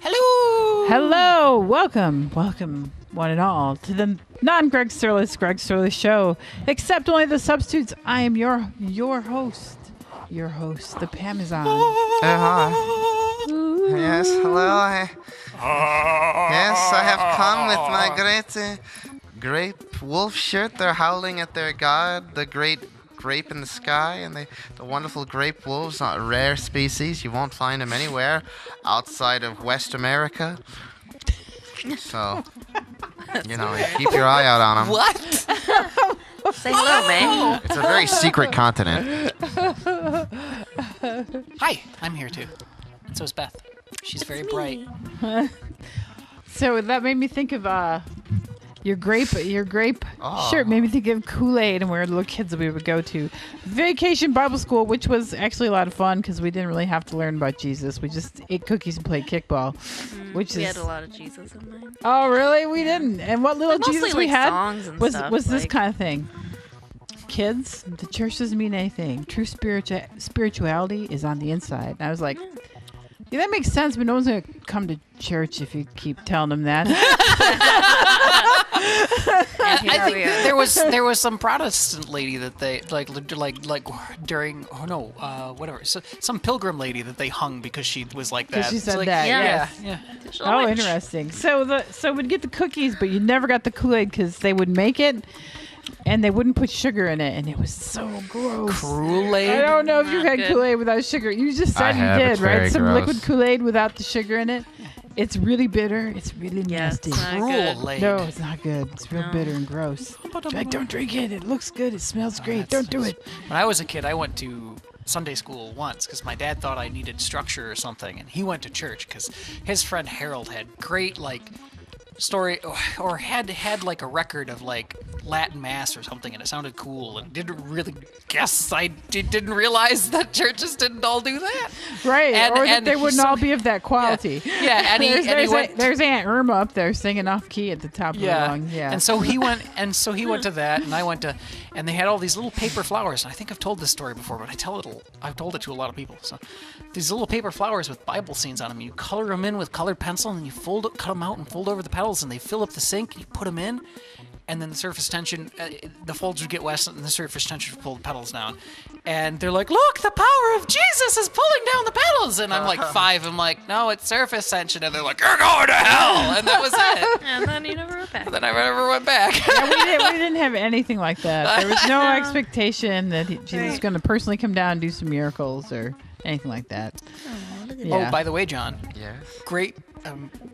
Hello! Hello! Welcome, one and all, to the non-Greg Sterlace Show. Except only the substitutes. I am your host, the Pamazon. Hi. Yes, hello. Yes, I have come with my great grape wolf shirt. They're howling at their god, the great grape in the sky, and the wonderful grape wolves, a rare species. You won't find them anywhere outside of West America. So, keep your eye out on them. What? Say hello, man. It's a very secret continent. Hi, I'm here too. And so is Beth. She's very bright. So that made me think of your grape Oh. shirt made me think of Kool-Aid and where little kids we would go to Vacation Bible School, which was actually a lot of fun because we didn't really have to learn about Jesus. We just ate cookies and played kickball, We had a lot of Jesus in mine. Oh, really? We didn't. And what little Mostly, Jesus we like, had songs and was stuff, was this like- kind of thing. Kids, the church doesn't mean anything. True spirituality is on the inside. And I was like, yeah, that makes sense, but no one's going to come to church if you keep telling them that. I think there was some Protestant lady that they during whatever, so some pilgrim lady that they hung because she was like that. Because she It's said like, that, yeah. yes. Yeah. Oh, interesting. So we'd get the cookies, but you never got the Kool-Aid because they would make it, and they wouldn't put sugar in it, and it was so gross. Kool-Aid. I don't know if you Not had good. Kool-Aid without sugar. You just I said you have. did, It's right? very Some gross. liquid Kool-Aid without the sugar in it. It's really bitter. It's really Yeah, nasty. it's not good. Kool-Aid. No, it's not good. It's real No. bitter and gross. Like, don't drink it. It looks good. It smells great. Don't do it. When I was a kid, I went to Sunday school once because my dad thought I needed structure or something, and he went to church because his friend Harold had great story or had like a record of like Latin mass or something, and it sounded cool, and didn't really guess I didn't realize that churches didn't all do that. Right. And- or that and they wouldn't so- all be of that quality. Yeah, and he went. There's Aunt Irma up there singing off key at the top of the lungs. Yeah. And so he went to that, and I went to, and they had all these little paper flowers. And I think I've told this story before, but I've told it to a lot of people. So these little paper flowers with Bible scenes on them. You color them in with colored pencil, and then you cut them out and fold over the petals, and they fill up the sink. And you put them in, and then the surface tension, the folds would get wet, and the surface tension would pull the petals down. And they're like, "Look, the power of Jesus is pulling down the petals." And I'm like 5. I'm like, "No, it's surface tension." And they're like, "You're going to hell." And that was it. And then you never went back. And then I never went back. Yeah, we didn't have anything like that. There was no expectation that Jesus was going to personally come down and do some miracles or anything like that. Yeah. Oh, by the way, John, Yes.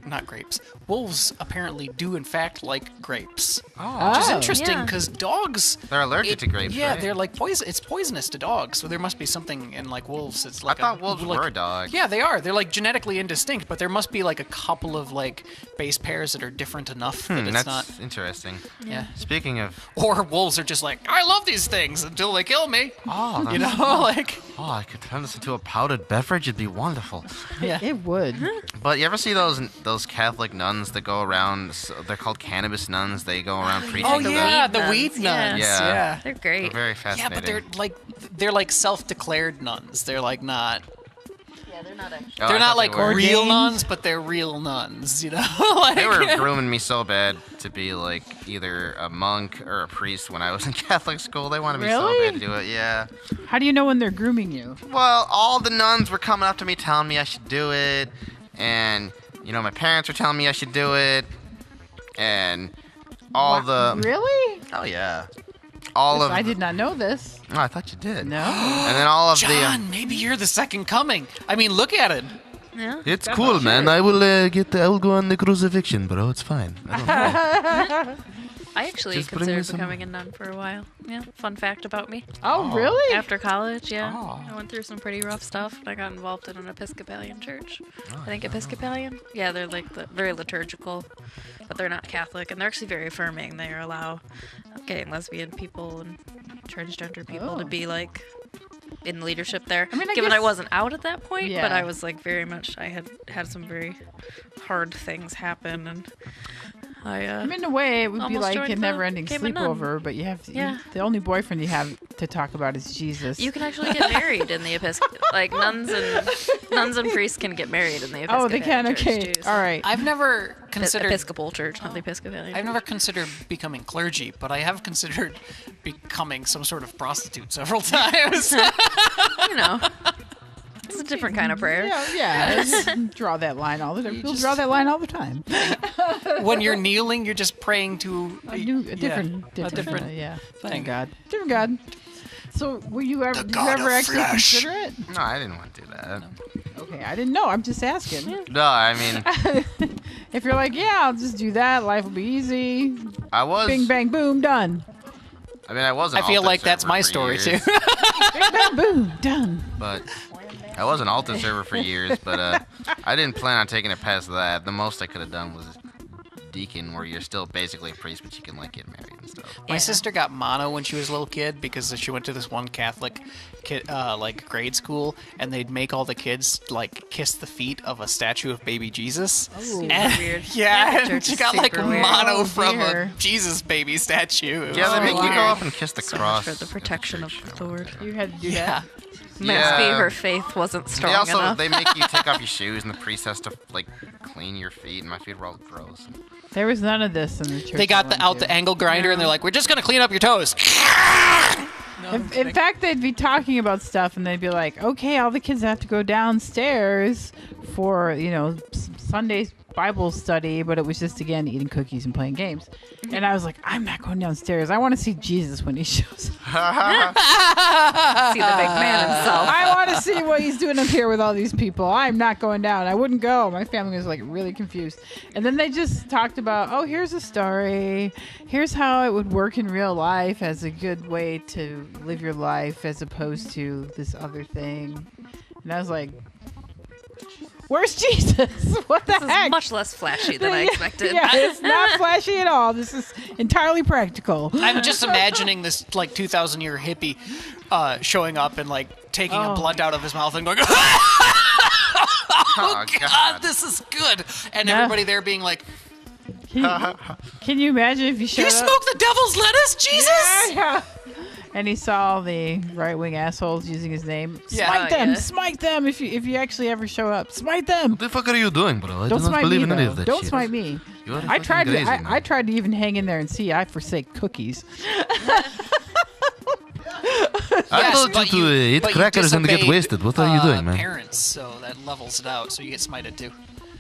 not grapes. Wolves apparently do in fact like grapes, Oh. which is Oh. interesting Yeah. because dogs. They're allergic to grapes, Yeah, right? they're like poison. It's poisonous to dogs, so there must be something in like wolves. It's like I thought wolves were dogs. Yeah, they are. They're like genetically indistinct, but there must be like a couple of like base pairs that are different enough that it's That's not. interesting. Yeah. Speaking of, Or wolves are just like, I love these things until they kill me. oh, You know, like I could turn this into a powdered beverage. It'd be wonderful. yeah. It would. But you ever see those Catholic nuns that go around? They're called cannabis nuns. They go around preaching. Oh the yeah, weed the nuns, weed yeah. nuns. Yeah. Yeah. They're They're great. very Yeah, fascinating. but they're like self-declared nuns. They're like not. Yeah, they're not actually. Oh, They're I not thought like they were. real Ordained. nuns, but they're real nuns. You know, like They were grooming me so bad to be like either a monk or a priest when I was in Catholic school. They wanted me so Really? bad to do it. Yeah. How do you know when they're grooming you? Well, all the nuns were coming up to me telling me I should do it, and my parents were telling me I should do it, and all the Really? oh yeah, all of I did not know this. Oh, I thought you did. No. And then all of John, maybe you're the second coming. I mean, look at it. Yeah. It's cool, man. I will I will go on the crucifixion, bro. It's fine. I don't know. I actually Just bring me considered some- becoming a nun for a while. Yeah. Fun fact about me. Oh, really? After college, yeah. Oh. I went through some pretty rough stuff. I got involved in an Episcopalian church. Oh, I think Episcopalian? Yeah, they're like very liturgical, but they're not Catholic, and they're actually very affirming. They allow gay and lesbian people and transgender people to Oh. be like in leadership there. I mean, I Given I guess- wasn't out at that point, Yeah. but I was like very much. I had some very hard things happen, and I mean, in a way, it would be almost like joined a the never-ending Game of Nun. sleepover, but you have to, Yeah. the only boyfriend you have to talk about is Jesus. You can actually get married in the Episcopal. Like nuns and priests can get married in the Episcopal. Oh, they can. Okay. Too, so. All right. I've never considered Episcopal Church, not the Episcopalian. I've never considered becoming clergy, but I have considered becoming some sort of prostitute several times. You know, it's a different kind of prayer. Yeah. Draw that line all the time. You'll draw that line all the time. When you're kneeling, you're just praying to A different thing. Different God. So, were you ever? Did you God ever of actually flesh. consider it? No, I didn't want to do that. Okay, I didn't know. I'm just asking. No, I mean, If you're like, yeah, I'll just do that. Life will be easy. I was. Bing bang boom, done. I mean, I was. An I feel altar like that's server my for story years, too. Bing bang boom, done. But I was an altar server for years, but I didn't plan on taking it past that. The most I could have done was deacon, where you're still basically a priest, but you can like get married and stuff. My sister got mono when she was a little kid because she went to this one Catholic kid, like grade school, and they'd make all the kids like kiss the feet of a statue of baby Jesus. Super And- weird. Yeah, Catholic and Church she is got like super weird. mono Oh, from a dear. Jesus baby statue. It Yeah, was they make you weird. go up and kiss the So cross. much for the protection of the Lord. You had to do Yeah. that. Must be Yeah. her faith wasn't strong They also enough. they make you take off your shoes, and the priest has to like clean your feet, and my feet were all gross. There was none of this in the church. They got I went out to. the angle grinder and they're like, "We're just gonna clean up your toes." In fact, they'd be talking about stuff, and they'd be like, "Okay, all the kids have to go downstairs for Sunday's Bible study," but it was just again eating cookies and playing games. And I was like, "I'm not going downstairs. I want to see Jesus when he shows up. See the big man himself. I want to see what he's doing up here with all these people. I'm not going down. I wouldn't go." My family was like really confused. And then they just talked about, "Oh, here's a story. Here's how it would work in real life as a good way to live your life as opposed to this other thing." And I was like, "Where's Jesus? What the This is heck?" much less flashy than I expected. Yeah, it's not flashy at all. This is entirely practical. I'm just imagining this like 2,000-year hippie showing up and like taking a blunt out of his mouth and going, Oh God, this is good. And Yeah. everybody there being like, Can you imagine if you showed "You up? smoke the devil's lettuce, Jesus?" Yeah. And he saw all the right-wing assholes using his name. Yeah. Smite them! Yeah. Smite them! If you actually ever show up, smite them! What the fuck are you doing, bro? I Don't do not smite believe me in any though. of that Don't shit. smite me. You are a I fucking tried to. crazy, I man. tried to even hang in there and see. I forsake cookies. I Yes, told you but to you- eat but you crackers and get disobeyed, wasted. What are you doing, man? Parents, so that levels it out, so you get smited too.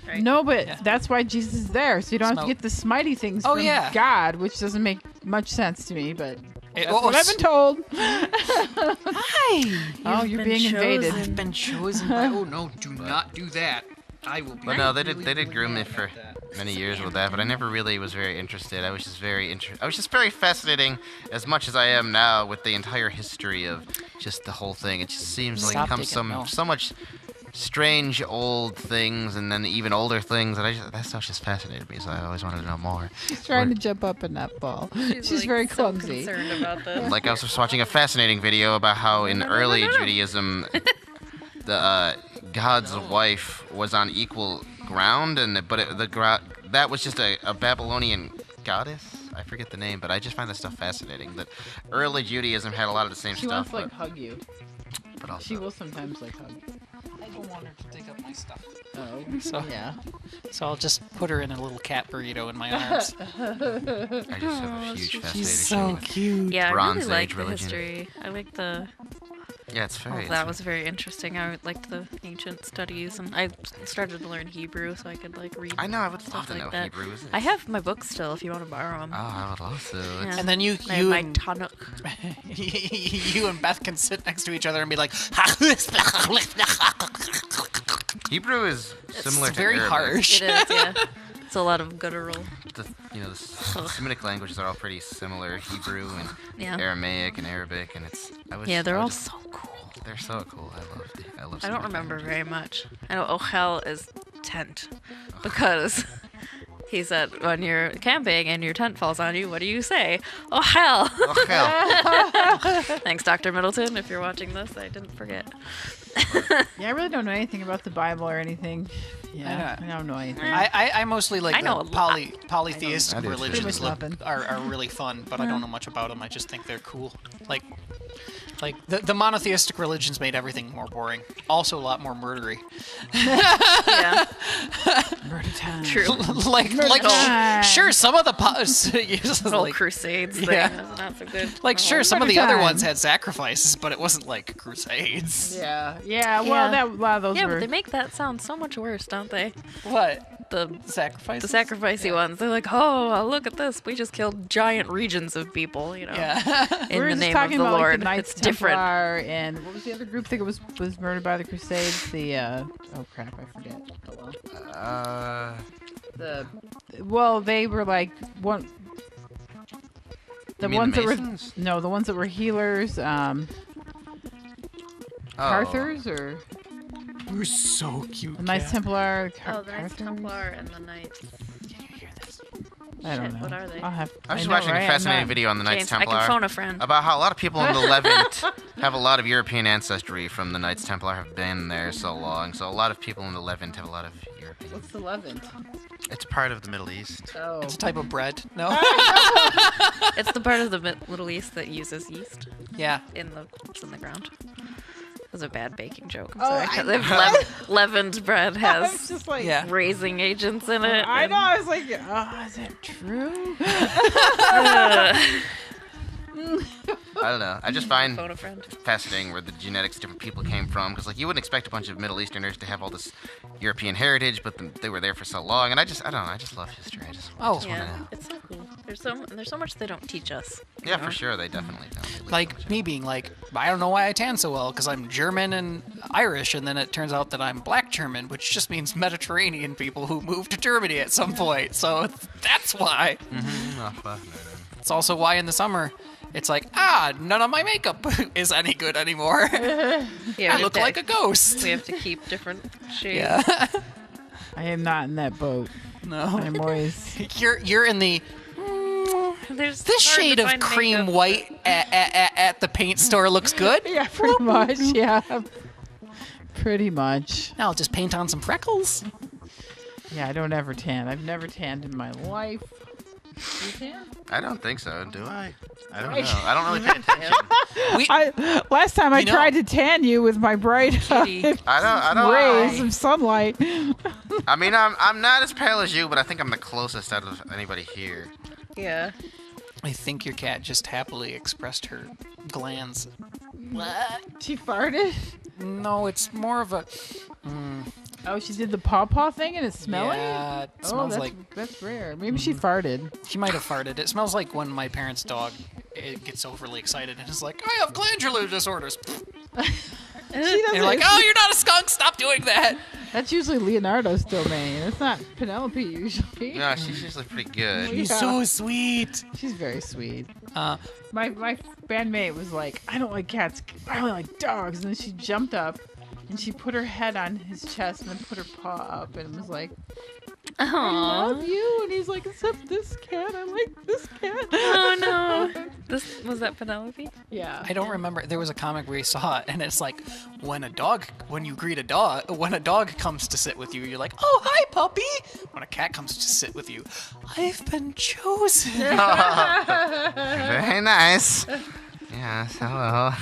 Right. No, but that's why Jesus is there, so you don't have to Smoke. get the smitey things Oh, from yeah. God, which doesn't make much sense to me. But that's oh, what I've been told. Hi. Oh, you're been being invaded. chosen. I've been chosen by. Oh no, do not do that. I will be. But no, they did really, groom me really for mad at that. many years with that, but I never really was very interested. I was just very fascinating, as much as I am now, with the entire history of just the whole thing. It just seems like Stop it comes taking so much strange old things, and then even older things, and that stuff just fascinated me. So I always wanted to know more. She's trying to jump up in that ball. She's like, very so clumsy. concerned about this. Like I was just watching a fascinating video about how in early Judaism, the God's wife was on equal ground, that was just a Babylonian goddess. I forget the name, but I just find this stuff fascinating. That early Judaism had a lot of the same She stuff, wants to hug you. but also She will sometimes hug. I don't want her to take up my stuff. Oh, So yeah. So I'll just put her in a little cat burrito in my arms. I just have a huge She's fascination so with cute. Yeah, I Bronze really like Age the religion. history. I like the. Yeah, it's very. That was very interesting. I liked the ancient studies, and I started to learn Hebrew so I could like read. I know. I would love stuff to like know that. Hebrew. Isn't it? I have my books still if you want to borrow them. Oh, I would love to. Yeah. And then you I have my and Tanakh. you and Beth can sit next to each other and be like, Hebrew is similar it's to very Arabic. harsh. It is, yeah. It's a lot of guttural. The Semitic languages are all pretty similar. Hebrew and Yeah. Aramaic and Arabic, and Yeah, they're I all just- so cool. They're so cool. I love. I don't Semitic remember languages. very much. I know Ochel is tent because he said when you're camping and your tent falls on you, what do you say? Oh hell! Oh hell! Thanks, Dr. Middleton, if you're watching this. I didn't forget. Yeah, I really don't know anything about the Bible or anything. Yeah, I don't know anything. I mostly like I know the a lot. polytheistic I do too. religions Pretty much nothing. are really fun, but I don't know much about them. I just think they're cool. Like the monotheistic religions made everything more boring. Also a lot more murdery. Yeah. Murder time. True. like time. sure, some of the The whole crusades thing yeah. is not so good. like sure, some of Murder the other time. ones had sacrifices, but it wasn't like crusades. Yeah. Well, Yeah. a lot of those Yeah, were. but they make that sound so much worse, don't they? What? The Sacrifices? the sacrificey ones. They're like, oh, look at this. We just killed giant regions of people, you know, Yeah. in we were the just name of talking the about Lord. like, the Knights It's different. Templar and what was the other group? I think it was murdered by the Crusades. The oh crap, I forget. Oh well. They were like one. The You mean ones the that were Masons? the ones that were healers, Carthers or It was so cute. the Knights Templar. Oh, the Knights Carthers? Templar and the Knights. I don't Shit, know. what are they? I'll have. I was just know, watching right? a I'm fascinating not- video on the Knights James, I Templar can phone a friend. about how a lot of people in the Levant have a lot of European ancestry from the Knights Templar have been there so long. So a lot of people in the Levant have a lot of European. What's the Levant? It's part of the Middle East. Oh. It's a type of bread. No? It's the part of the Middle East that uses yeast yeah. in the ground. It was a bad baking joke. I'm Oh, sorry. I 'Cause if leavened bread I was has just like, Yeah. raising agents in it. I and- know. I was like, oh, is that true? I don't know. I just find Phone a friend. fascinating where the genetics of different people came from, because like you wouldn't expect a bunch of Middle Easterners to have all this European heritage, but they were there for so long, and I don't know. I just love history. I just Oh. wanna Yeah, know. it's so cool. There's so much they don't teach us. you Yeah, know? for sure. They definitely don't. They leave so Like much me being like, I don't know why I tan so well, because I'm German and Irish, and then it turns out that I'm black German, which just means Mediterranean people who moved to Germany at some point. So that's why. Oh, fascinating. It's also why in the summer, it's like, none of my makeup is any good anymore. Yeah, I we look have like a ghost. We have to keep different shades. Yeah. I am not in that boat. No. I'm always. You're in the There's this hard to shade of find cream makeup. white at the paint store looks good. Yeah, pretty much. Yeah. Pretty much. Now I'll just paint on some freckles. Yeah, I don't ever tan. I've never tanned in my life. You tan? I don't think so. Do I? I don't know. I don't really pay attention. Last time I You know- tried to tan you with my bright Kitty. I don't. rays of sunlight. I mean, I'm not as pale as you, but I think I'm the closest out of anybody here. Yeah. I think your cat just happily expressed her glands. She farted. No, it's more of a. Oh, she did the paw thing and it's smelling. Yeah, it Oh, smells that's, like that's rare. Maybe she farted. she might have farted. It smells like when my parents' dog gets overly excited and is like, "I have glandular disorders." She And doesn't. you're like, "Oh, you're not a skunk. Stop doing that." That's usually Leonardo's domain. It's not Penelope usually. No, she's usually pretty good. She's So sweet. She's very sweet. Uh, My bandmate was like, I don't like cats. I only like dogs. And then she jumped up and she put her head on his chest and then put her paw up and was like, I Aww. love you. And he's like, except this cat. I like this cat. Oh no. Was that Penelope? Yeah. I don't remember. There was a comic where you saw it, and it's like when a dog comes to sit with you, you're like, "Oh, hi, puppy." When a cat comes to sit with you, I've been chosen. Very nice. Yes, hello.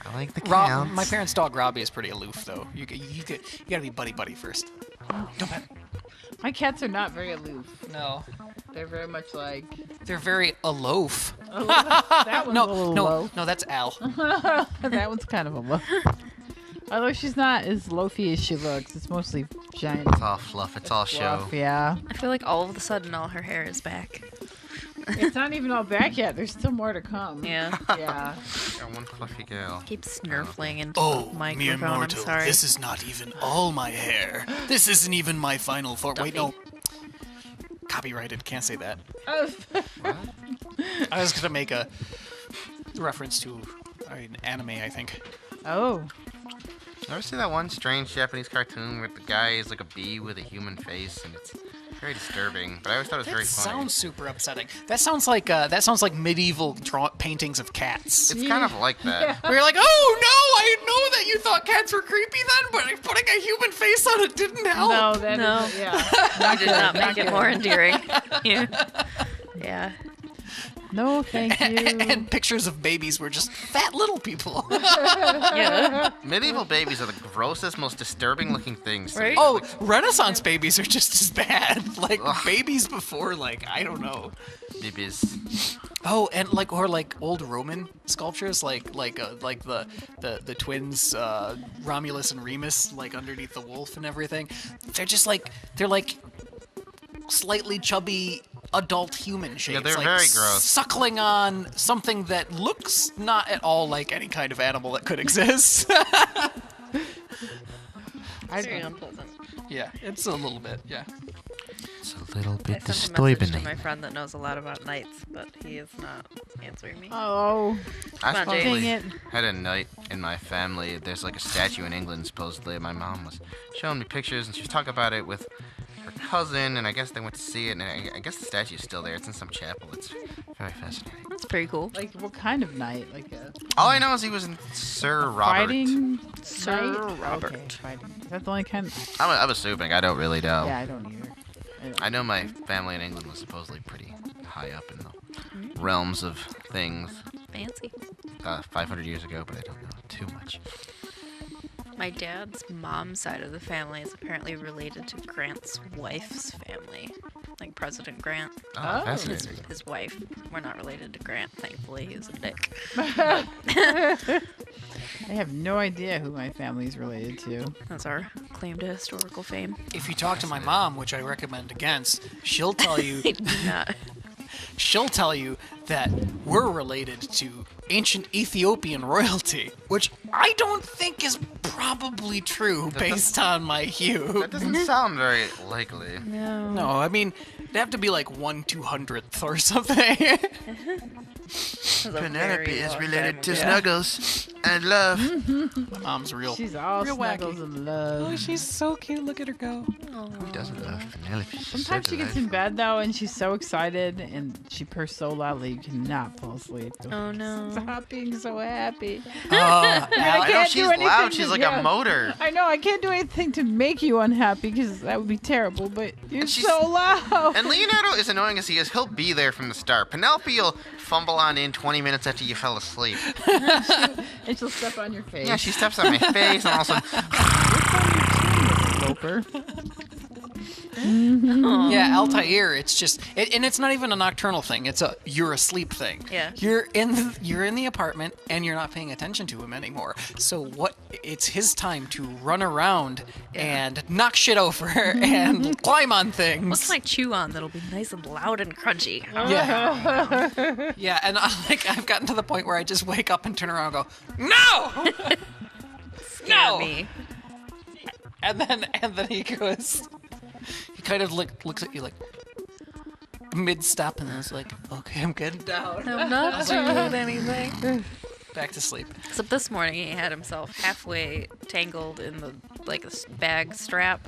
I like the cats. My parents' dog Robbie is pretty aloof, though. You gotta be buddy first. Don't pet. My cats are not very aloof. No, They're very much like, they're very aloof. that one's a little low. No, that's Al. That one's kind of a low. Although she's not as loafy as she looks. It's mostly giant It's all fluff. It's all show. fluff, yeah. I feel like all of a sudden all her hair is back. It's not even all back yet. There's still more to come. Yeah. Yeah. Got one fluffy girl. Keep snurfling into Oh, the mere microphone. I'm mortal, sorry. this is not even all my hair. This isn't even my final form. Wait, no. Copyrighted, can't say that. I was gonna make a reference to an anime, I think. Oh. Ever see that one strange Japanese cartoon where the guy is like a bee with a human face, and it's very disturbing. But I always thought it was very That funny. sounds super upsetting. That sounds like medieval paintings of cats. It's kind of like that. Where you're like, oh no, I know that you thought cats were creepy then, but putting a human face on it didn't help. No, that No. is, yeah. You did not make it more endearing. Yeah. No, thank you. And pictures of babies were just fat little people. Yeah. Medieval babies are the grossest, most disturbing looking things. to Right? me. Oh, Renaissance babies are just as bad. Like Ugh. babies before, like, I don't know. Babies. Oh, and like old Roman sculptures, like the twins Romulus and Remus, like underneath the wolf and everything. They're like slightly chubby adult human shapes. they're like very gross. Suckling on something that looks not at all like any kind of animal that could exist. Very unpleasant. Yeah, it's a little bit. Yeah. It's a little I bit sent a message to disturbing. my friend that knows a lot about knights, but he is not answering me. Oh, I Come on, Jay. supposedly dang it. had a knight in my family. There's like a statue in England, supposedly. My mom was showing me pictures, and she was talking about it with her cousin, and I guess they went to see it, and I guess the statue is still there. It's in some chapel. It's very fascinating. That's pretty cool. like what kind of knight? Like a All I know is he was in Sir Robert. fighting Sir knight? Robert. Okay, fighting. Is that the only kind? I'm assuming. I don't really know. Yeah, I don't either. I know my family in England was supposedly pretty high up in the realms of things Fancy. 500 years ago, but I don't know too much. My dad's mom's side of the family is apparently related to Grant's wife's family. Like President Grant. Oh, Oh. fascinating. His wife. We're not related to Grant, thankfully. He's a dick. I have no idea who my family is related to. That's our claim to historical fame. If you talk to my mom, which I recommend against, she'll tell you I do not. she'll tell you that we're related to ancient Ethiopian royalty, which I don't think is probably true based on my hue. That doesn't sound very likely. No. No, I mean, it'd have to be like 1/200th or something. Penelope is related to ago. Snuggles and Love. My mom's real. She's all real snuggles wacky. and love. Oh, she's so cute. Look at her go. Who doesn't love Penelope? She's Sometimes so she gets delightful. in bed though, and she's so excited, and she purrs so loudly you cannot fall asleep. Oh no. Stop being so happy. I know can't she's do anything loud. to- She's like yeah. a motor. I know I can't do anything to make you unhappy because that would be terrible, but you're And she's- so loud. And Leonardo, as annoying as he is, he'll be there from the start. Penelope will fumble on in 20 minutes after you fell asleep. And she'll step on your face. Yeah, she steps on my face, and all of a sudden, Loper. Yeah, Altair. It's just, and it's not even a nocturnal thing. It's a you're asleep thing. Yeah. You're in the apartment and you're not paying attention to him anymore. So what? It's his time to run around and knock shit over and climb on things. What's my chew on that'll be nice and loud and crunchy? Yeah. Yeah, and I've gotten to the point where I just wake up and turn around and go, no, no, Me. and then he goes, he kind of looks at you like mid-step, and then it's like, okay, I'm getting down, I'm not doing anything. back to sleep. Except this morning he had himself halfway tangled in the like a bag strap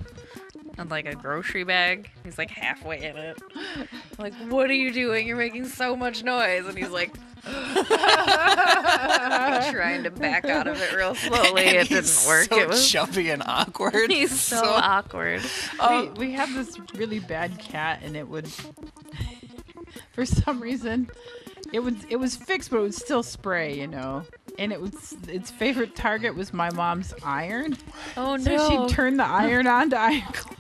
and like a grocery bag. He's like halfway in it. I'm like, what are you doing? You're making so much noise. And he's like trying to back out of it real slowly. And It he's didn't work. So It was chubby and awkward. he's so awkward. We have this really bad cat, and it would, for some reason, it was fixed, but it would still spray, you know. And its favorite target was my mom's iron. Oh no. So she'd turn the iron on to iron clothes.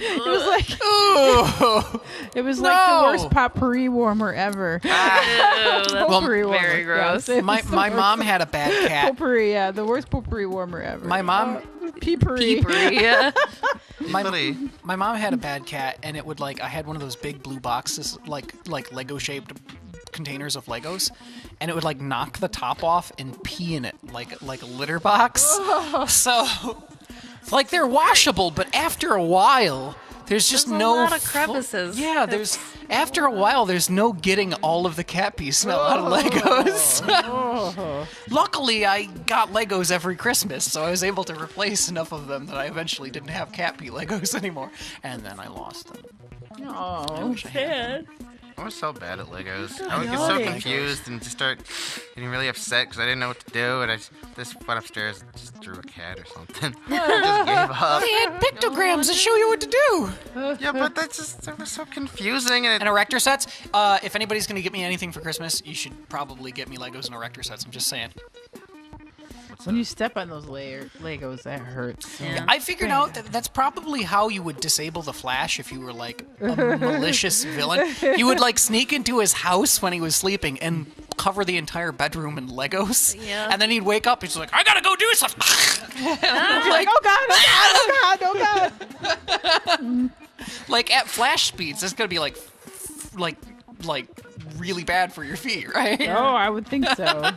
It was like Ooh. like the No. worst potpourri warmer ever. Ew, that's Potpourri warmer. very gross. Yeah, it My was the my worst. mom had a bad cat. Potpourri, yeah, the worst potpourri warmer ever. My mom- Peepery. Yeah. buddy, My mom had a bad cat, and it would like I had one of those big blue boxes, like Lego shaped containers of Legos, and it would like knock the top off and pee in it like a litter box. So like they're washable, but after a while, there's just There's a no lot of fu- crevices. Yeah, there's after a while, there's no getting all of the cat pee smell out of Legos. Oh. Luckily, I got Legos every Christmas, so I was able to replace enough of them that I eventually didn't have Cat Pee Legos anymore. And then I lost them. Oh. Sad. I was so bad at Legos. I would get so confused and just start getting really upset because I didn't know what to do. And I just went upstairs and just drew a cat or something. I just gave up. They had pictograms that show you what to do. Yeah, but that was so confusing. And And erector sets. If anybody's going to get me anything for Christmas, you should probably get me Legos and erector sets. I'm just saying. When you step on those Legos, that hurts. Yeah. I figured out that that's probably how you would disable the Flash if you were like a malicious villain. You would like sneak into his house when he was sleeping and cover the entire bedroom in Legos. Yeah. And then he'd wake up and he's like, I gotta go do stuff. You're like, oh God, oh God, oh God. Like at Flash speeds, that's gonna be like really bad for your feet, right? Oh, I would think so.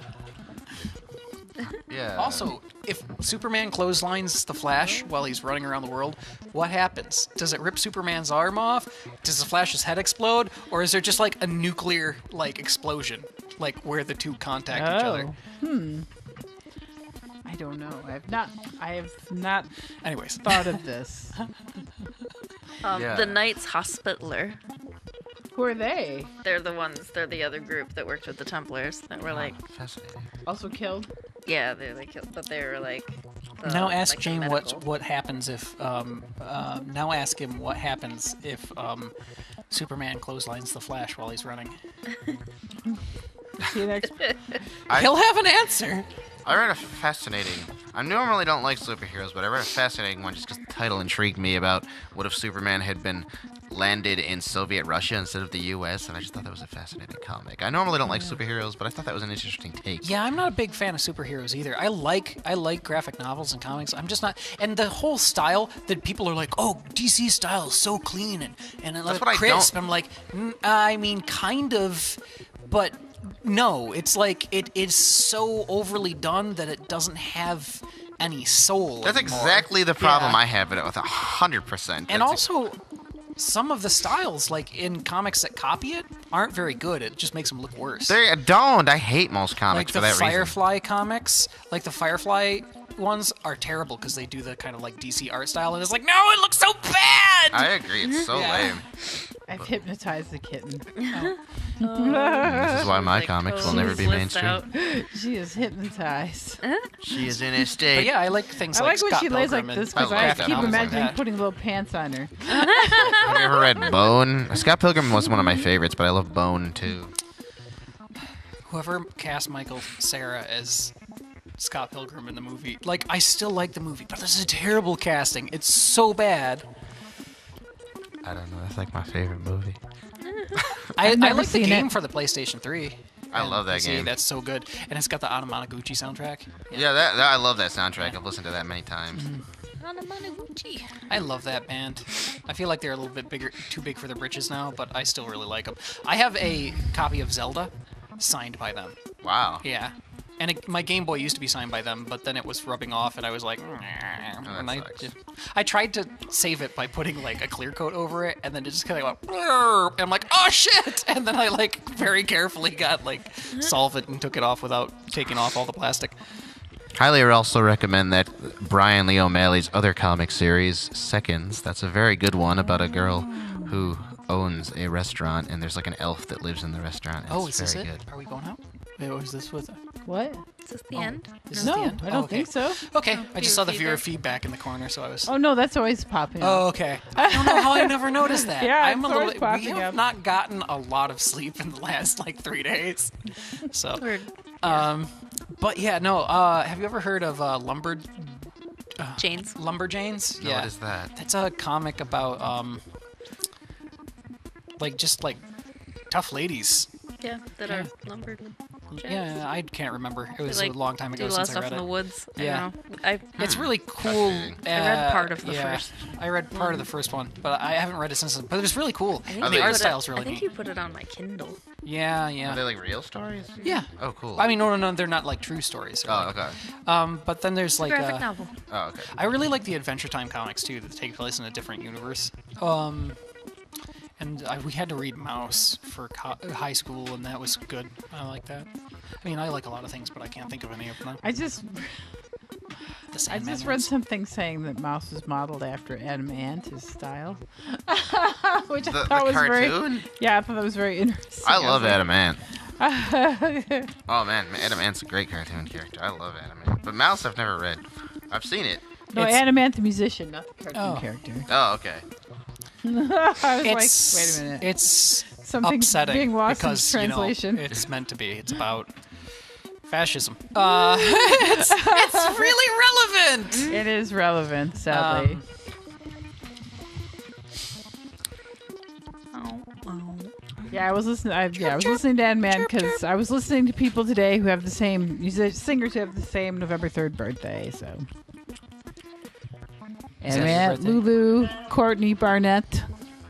yeah. Also, if Superman clotheslines the Flash while he's running around the world, what happens? Does it rip Superman's arm off? Does the Flash's head explode? Or is there just like a nuclear like explosion, like where the two contact each other? I don't know. I have not Anyways, thought of this. Yeah. The Knights Hospitaller. Who are they? They're the other group that worked with the Templars that were like, Fascinating. Also killed? yeah, they're like, but they were like. now ask like the Jane medical. what happens if now ask him what happens if Superman clotheslines the Flash while he's running. See you next. He'll have an answer. I read a fascinating. I normally don't like superheroes, but I read a fascinating one just because the title intrigued me about what if Superman had been landed in Soviet Russia instead of the U.S. and I just thought that was a fascinating comic. I normally don't like superheroes, but I thought that was an interesting take. Yeah, I'm not a big fan of superheroes either. I like graphic novels and comics. I'm just not, and the whole style that people are like, oh, DC style is so clean and That's what I crisp. don't- I'm like, I mean, kind of, but no, it's like it is so overly done that it doesn't have any soul. That's anymore. exactly the problem Yeah. I have with it, with 100%. And also, some of the styles, like in comics that copy it, aren't very good. It just makes them look worse. They don't. I hate most Like comics the for that reason. Firefly comics, like the Firefly ones are terrible because they do the kind of like DC art style, and it's like, no, it looks so bad. I agree. It's so Yeah. lame. I've hypnotized the kitten. This is why my Like, comics will totally never be blissed mainstream. out. She is hypnotized. She is in a But state. yeah, I like things I like like when Scott she lays like Pilgrim and this because I I love keep that. imagining that. putting little pants on her. Have you ever read Bone? Scott Pilgrim was one of my favorites, but I love Bone too. Whoever cast Michael Cera as Scott Pilgrim in the movie, like, I still like the movie, but this is a terrible casting. It's so bad. I don't know. That's like my favorite movie. I never like the seen game it. for the PlayStation 3. I And love that PC, game. That's so good. And it's got the Anamanaguchi soundtrack. Yeah, that I love that soundtrack. I've listened to that many times. Anamanaguchi. I love that band. I feel like they're a little bit too big for their britches now, but I still really like them. I have a copy of Zelda signed by them. Wow. Yeah. And my Game Boy used to be signed by them, but then it was rubbing off, and I was like, nah. And sucks. I tried to save it by putting like a clear coat over it, and then it just kind of went, "Brrr," and I'm like, oh shit! And then I like very carefully got like solvent and took it off without taking off all the plastic. Highly also recommend that Brian Lee O'Malley's other comic series, Seconds. That's a very good one about a girl who owns a restaurant, and there's like an elf that lives in the restaurant. And Oh, it's is this very it? good. Are we going out? Wait, what was this with? What? Is this the end? Is this No, the end? I don't Oh, okay. think so. Okay, I just saw the viewer feedback. feedback in the corner, so I was. Oh no, that's always popping Oh, up. okay. I don't know how I never noticed that. Yeah, I'm it's a little. always We popping have up. not gotten a lot of sleep in the last like 3 days. So, Weird. but yeah, no. Have you ever heard of Lumberjanes? No, Yeah, What is that? that's a comic about like just like tough ladies. Yeah, that are lumbered. Yeah, I can't remember. It was like, a long time ago Do a lot of since I stuff read in the it. woods. Yeah. I don't know. It's really cool. Fascinating. I read part of the yeah, first I read part of the first one, but I haven't read it since. But it was really cool. I think Are you they- The art put it- style's really I think neat. you put it on my Kindle. Yeah, Are yeah, they like real stories? yeah. Oh, cool. I mean, no, they're not like true stories. They're Oh, like- okay. But then there's like, Graphic novel. Oh, okay. I really like the Adventure Time comics too that take place in a different universe. And we had to read Mouse for high school, and that was good. I like that. I mean, I like a lot of things, but I can't think of any of them now. I just read something saying that Mouse was modeled after Adam Ant, his style, which I thought was cartoon? I thought that was very interesting. I love Adam Ant. Oh man, Adam Ant's a great cartoon character. I love Adam Ant. But Mouse I've never read. I've seen it. No, Adam Ant the musician, not the cartoon character. Oh, okay. I was like, wait a minute. It's Something's upsetting being lost because in translation. it's meant to be. It's about fascism. It's really relevant. It is relevant, sadly. Yeah, I was listening. I was listening to Adam Ant because I was listening to people today who have the same singers who have the same November 3rd birthday. So, Adam Ant, Lulu, Courtney Barnett,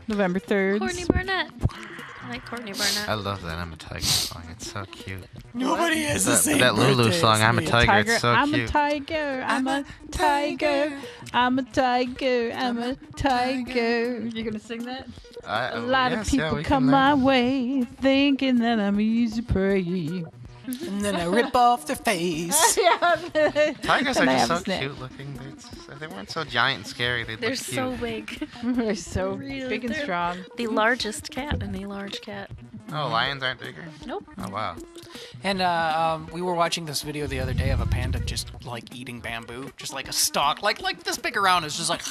November 3rd. Courtney Barnett. I like Courtney Barnett. I love that I'm a Tiger song. It's so cute. Nobody has the same That Lulu birthday song, as I'm a me. tiger. It's so I'm cute. a tiger. I'm a tiger. I'm a tiger. I'm a tiger. You gonna sing that? A lot of people come my way thinking that I'm easy prey. And then I rip off their face. Tigers are And I just have a so snap. cute looking. They weren't so giant and scary. They They're look cute. so big. They're so Really, big and they're strong. The largest cat in a large cat. Oh, lions aren't bigger? Nope. Oh, wow. And we were watching this video the other day of a panda just like eating bamboo, just like a stalk, like this big around is just like.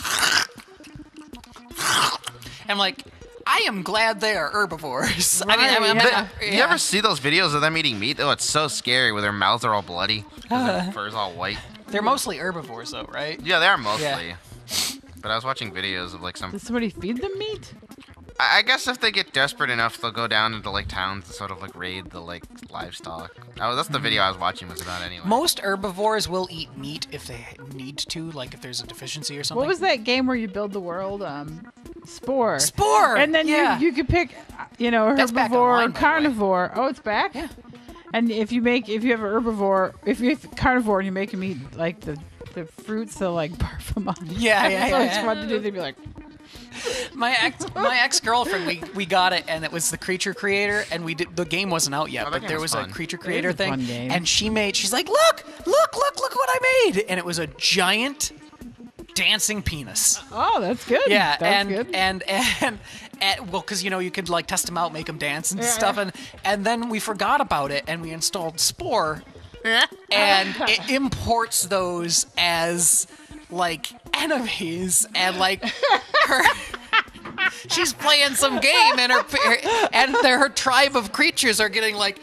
I'm like, I am glad they are herbivores. Right, yeah. You ever see those videos of them eating meat? Oh, it's so scary where their mouths are all bloody. 'Cause their fur's all white. They're mostly herbivores, though, right? Yeah, they are mostly. But I was watching videos of like some. Does somebody feed them meat? I guess if they get desperate enough, they'll go down into like towns and sort of like raid the like livestock. Oh, that's the video I was watching was about anyway. Most herbivores will eat meat if they need to, like if there's a deficiency or something. What was that game where you build the world? Spore. Spore? And then Yeah. you could pick, That's back herbivore or online, by the way. carnivore. Oh, it's back? Yeah. And if you have an herbivore, if you have carnivore and you make them eat like the fruits, they'll like barf them up. Yeah, yeah, So yeah, it's yeah. fun to do. They'd be like, My ex-girlfriend, we got it, and it was the Creature Creator, and the game wasn't out yet, Oh, that but game there was was a fun. Creature It Creator is a thing, fun game. and she's like, look what I made, and it was a giant dancing penis. oh, that's good. Yeah, that's good. and well, because you could like test them out, make them dance and stuff, and then we forgot about it, and we installed Spore, and it imports those as like enemies, and like she's playing some game, and her tribe of creatures are getting like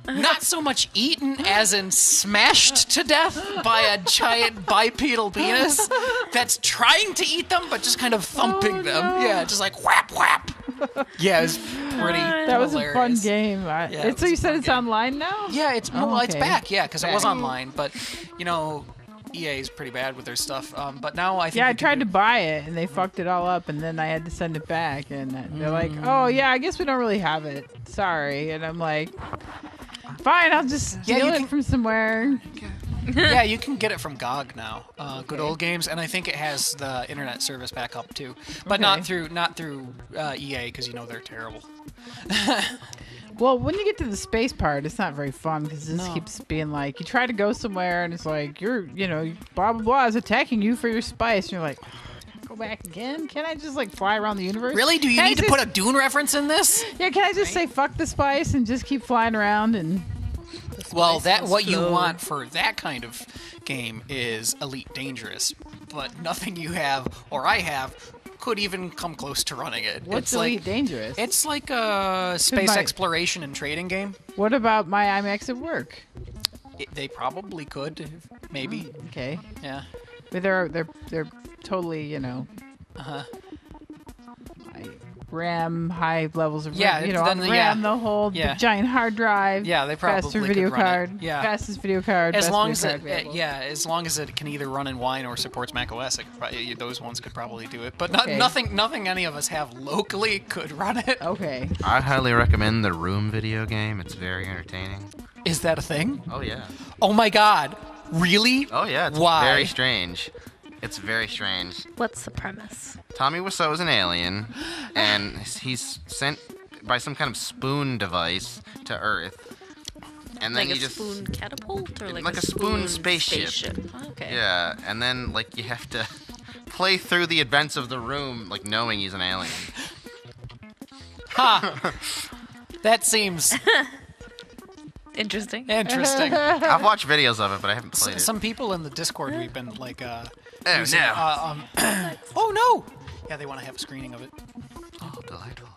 not so much eaten as in smashed to death by a giant bipedal penis that's trying to eat them, but just kind of thumping them. no. Yeah, just like whap whap. Yeah, it was pretty. That was a fun hilarious. game. it So was you a said fun it's game. online now? Yeah, it's okay. back. Yeah, because it was Back. online, but EA is pretty bad with their stuff. But now I think Yeah, I you can tried do- to buy it and they fucked it all up, and then I had to send it back, and they're like, "Oh yeah, I guess we don't really have it. Sorry." And I'm like, "Fine, I'll just Yeah, steal you it can- from somewhere." Yeah, you can get it from GOG now. Good old games, and I think it has the internet service back up too, but not through EA because they're terrible. Well, when you get to the space part, it's not very fun because this No. keeps being like, you try to go somewhere and it's like, blah, blah, blah is attacking you for your spice. And you're like, go back again? Can I just like fly around the universe? Really? Do you Can I need to just- put a Dune reference in this? Yeah, can I just say fuck the spice and just keep flying around and... Well, spice what must you flow. want for that kind of game is Elite Dangerous, but nothing you have or I have could even come close to running it. What's it's Elite like Dangerous? it's like a space my- exploration and trading game. What about my IMAX at work? They probably could, maybe. Okay. Yeah. But they're totally, Uh-huh. RAM, high levels of Yeah, RAM, then on the the- RAM, yeah. they'll hold Yeah. the giant hard drive. Yeah, they probably faster could video run it. card. Yeah. Fastest video card. As best long video as card available. as long as it can either run in Wine or supports Mac OS, those ones could probably do it. But Okay. nothing any of us have locally could run it. Okay. I highly recommend the Room video game. It's very entertaining. Is that a thing? Oh yeah. Oh my God! Really? Oh yeah. It's Why? very strange. It's very strange. What's the premise? Tommy Wiseau is an alien, and he's sent by some kind of spoon device to Earth. And then Like you a just spoon catapult or like a spoon spaceship. Okay. Yeah, and then like you have to play through the events of the room, like knowing he's an alien. Ha! That seems Interesting. interesting. I've watched videos of it, but I haven't played it. Some people in the Discord we've been like, Oh using, no! oh no! Yeah, they want to have a screening of it. Oh, delightful.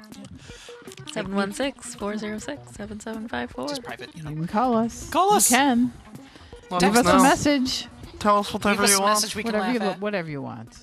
716-406-7754. Just private, you know. You can call us. Call us. You can. Let Leave us us a know. message. Tell us whatever Give us you a want. message we can laugh at. Whatever you want.